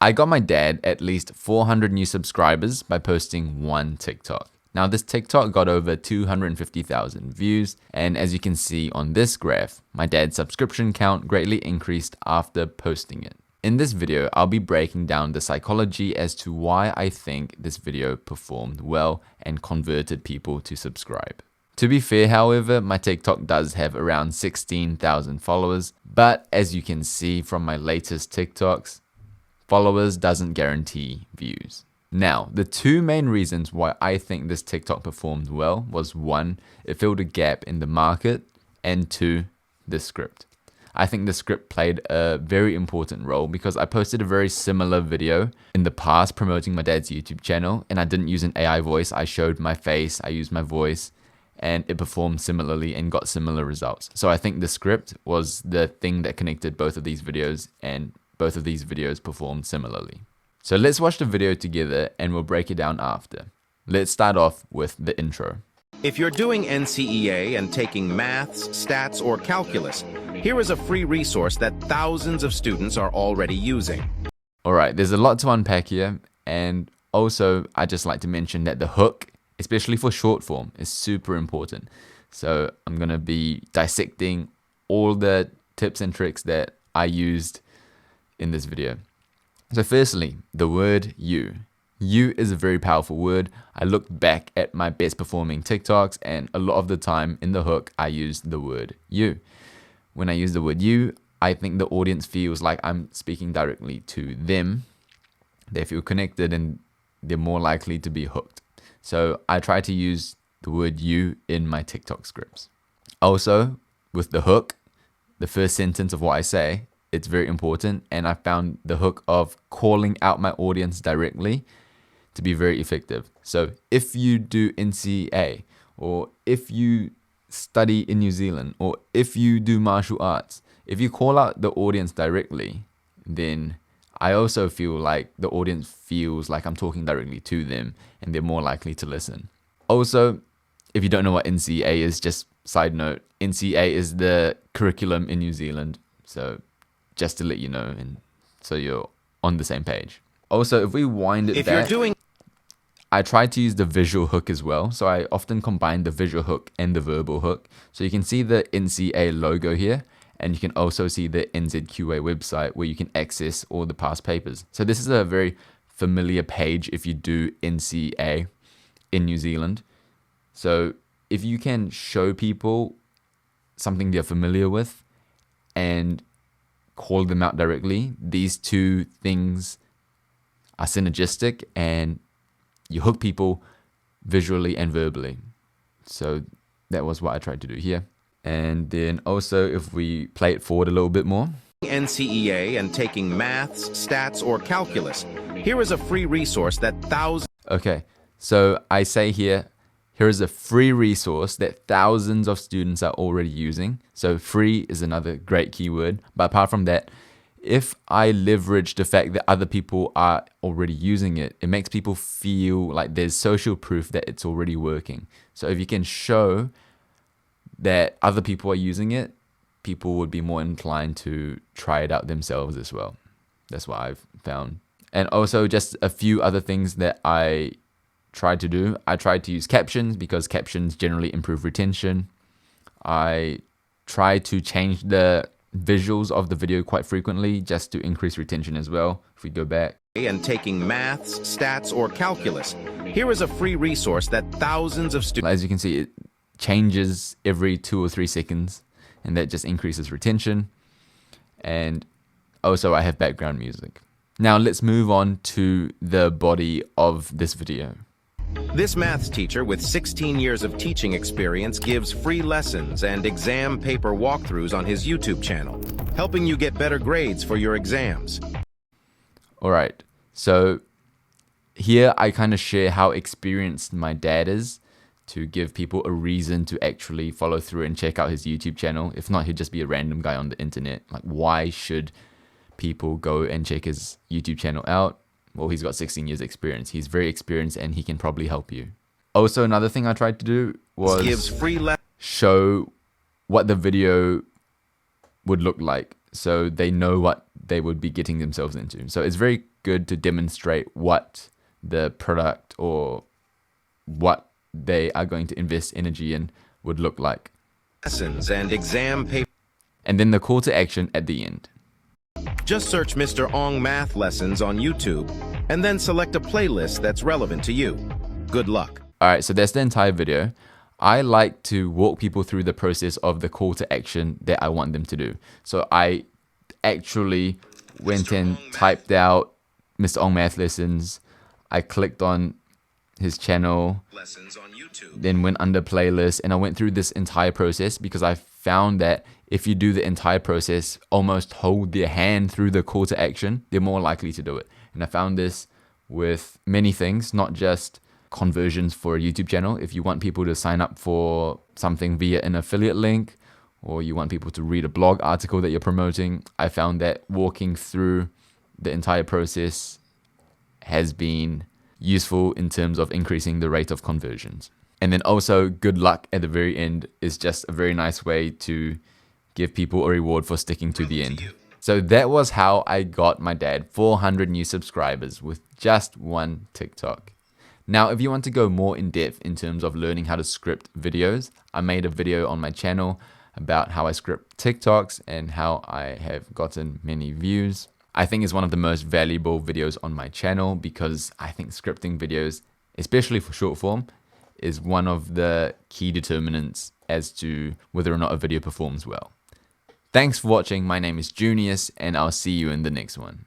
I got my dad at least 400 new subscribers by posting one TikTok. Now this TikTok got over 250,000 views, and as you can see on this graph, my dad's subscription count greatly increased after posting it. In this video, I'll be breaking down the psychology as to why I think this video performed well and converted people to subscribe. To be fair, however, my TikTok does have around 16,000 followers, but as you can see from my latest TikToks, followers doesn't guarantee views. Now, the two main reasons why I think this TikTok performed well was one, it filled a gap in the market, and two, the script. I think the script played a very important role because I posted a very similar video in the past promoting my dad's YouTube channel, and I didn't use an AI voice. I showed my face, I used my voice, and it performed similarly and got similar results. So I think the script was the thing that connected both of these videos, and both of these videos performed similarly. So let's watch the video together and we'll break it down after. Let's start off with the intro. If you're doing NCEA and taking maths, stats, or calculus, here is a free resource that thousands of students are already using. Alright, there's a lot to unpack here, and also I just like to mention that the hook, especially for short form, is super important. So I'm going to be dissecting all the tips and tricks that I used in this video. So firstly, the word you. You is a very powerful word. I looked back at my best performing TikToks, and a lot of the time in the hook, I used the word you. When I use the word you, I think the audience feels like I'm speaking directly to them. They feel connected and they're more likely to be hooked. So I try to use the word you in my TikTok scripts. Also, with the hook, the first sentence of what I say, it's very important, and I found the hook of calling out my audience directly to be very effective. So if you do NCA, or if you study in New Zealand, or if you do martial arts, if you call out the audience directly, then I also feel like the audience feels like I'm talking directly to them and they're more likely to listen. Also, if you don't know what NCA is, just side note, NCA is the curriculum in New Zealand. So just to let you know, and so you're on the same page. Also, if we wind it back, I try to use the visual hook as well. So I often combine the visual hook and the verbal hook. So you can see the NCA logo here, and you can also see the NZQA website where you can access all the past papers. So this is a very familiar page if you do NCA in New Zealand. So if you can show people something they're familiar with and call them out directly, these two things are synergistic and you hook people visually and verbally. So that was what I tried to do here. And then also, if we play it forward a little bit more. NCEA and taking maths, stats, or calculus, here is a free resource that thousands... Okay, so I say here is a free resource that thousands of students are already using. So free is another great keyword. But apart from that, if I leverage the fact that other people are already using it, it makes people feel like there's social proof that it's already working. So if you can show that other people are using it, people would be more inclined to try it out themselves as well. That's what I've found. And also just a few other things that I tried to do. I tried to use captions because captions generally improve retention. I try to change the visuals of the video quite frequently just to increase retention as well. If we go back. And taking maths, stats, or calculus, here is a free resource that thousands of students... As you can see, it changes every 2 or 3 seconds, and that just increases retention. And also I have background music. Now let's move on to the body of this video. This maths teacher with 16 years of teaching experience gives free lessons and exam paper walkthroughs on his YouTube channel, helping you get better grades for your exams. Alright, so here I kind of share how experienced my dad is to give people a reason to actually follow through and check out his YouTube channel. If not, he'd just be a random guy on the internet. Like, why should people go and check his YouTube channel out? Well, he's got 16 years experience. He's very experienced and he can probably help you. Also, another thing I tried to do was show what the video would look like so they know what they would be getting themselves into. So it's very good to demonstrate what the product or what they are going to invest energy in would look like. Lessons and exam paper. And then the call to action at the end. Just search Mr. Ong Math Lessons on YouTube and then select a playlist that's relevant to you. Good luck. All right, so that's the entire video. I like to walk people through the process of the call to action that I want them to do. So I actually went and typed out Mr. Ong Math Lessons. I clicked on his channel, then went under playlist, and I went through this entire process because I found that if you do the entire process, almost hold their hand through the call to action, they're more likely to do it. And I found this with many things, not just conversions for a YouTube channel. If you want people to sign up for something via an affiliate link, or you want people to read a blog article that you're promoting, I found that walking through the entire process has been useful in terms of increasing the rate of conversions. And then also, good luck at the very end is just a very nice way to give people a reward for sticking to the end. So that was how I got my dad 400 new subscribers with just one TikTok. Now, if you want to go more in depth in terms of learning how to script videos, I made a video on my channel about how I script TikToks and how I have gotten many views. I think it's one of the most valuable videos on my channel because I think scripting videos, especially for short form, is one of the key determinants as to whether or not a video performs well. Thanks for watching. My name is Junius, and I'll see you in the next one.